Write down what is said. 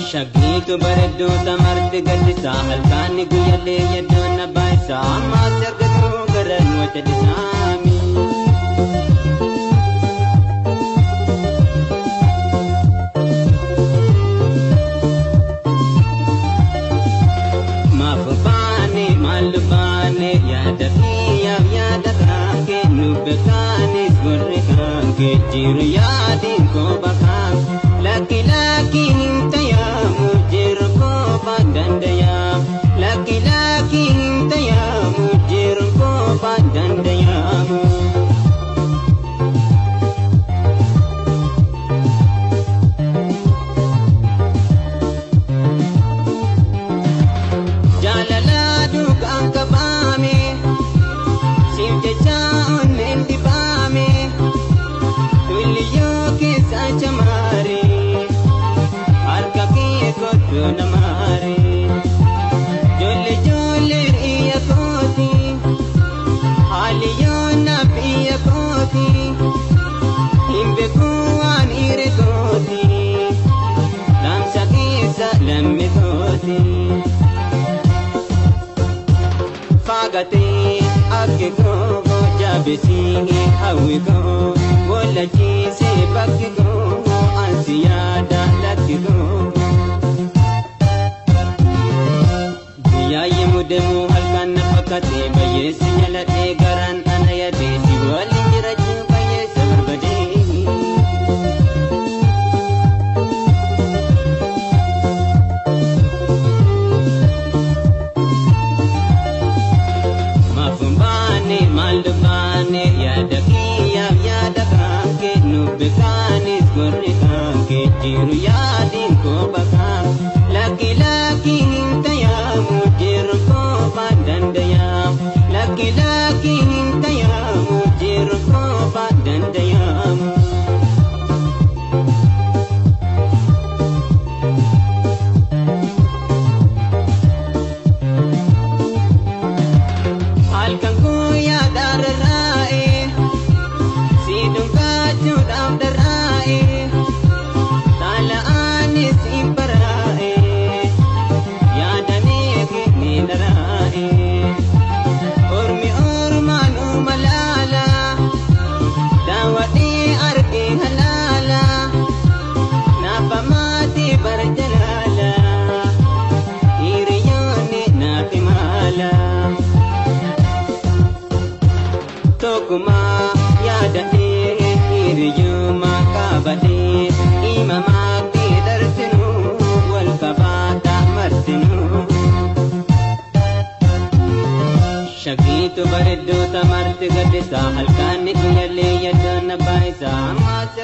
Shagitu bareedu tamarti gadisa halkani guyyalee yeddoon na baay'isa ammaas argatu garan wajja dhisaami. Maafu baane maalu baane yaada kiyyaaf yaada kankee nubbe kaanis gorre kankee jiru yaadiin kooba kankee laki laki hintayamu jiru kooba dandayamu laki laki hintayamu jiru kooba dandayamu. Jaalala duukaan qabaame siif jecha onneen dibaame tulliyoo keessa jamaare harka kee kottu namaare jolle jolle riya kooti haaliyoo nabiyya kooti hin beeku waan ire kooti lamsa keessa lamme kooti. Fagate ake gogo jabesi hawi go wala jise bakki go ansiyada lakki go biyaye mudemu halkan fakate bayesi nyalate garan anayade siwali jiraju bayesi barbade. Malumane yaada kiyyaaf yaada kankee nubbe kaanis gorre kankee jiru yaadiin kooba kankee laki laki hintayamu jiru kooba dandayamu laki laki hintayamu jiru kooba dandayamu. Tokuma yaada hiriyuma kabade imama dartinu wal kabata martinu. Shagitu bareedu tamarti gadisa halkani guyyalee yeddoon na baay'isa ammaas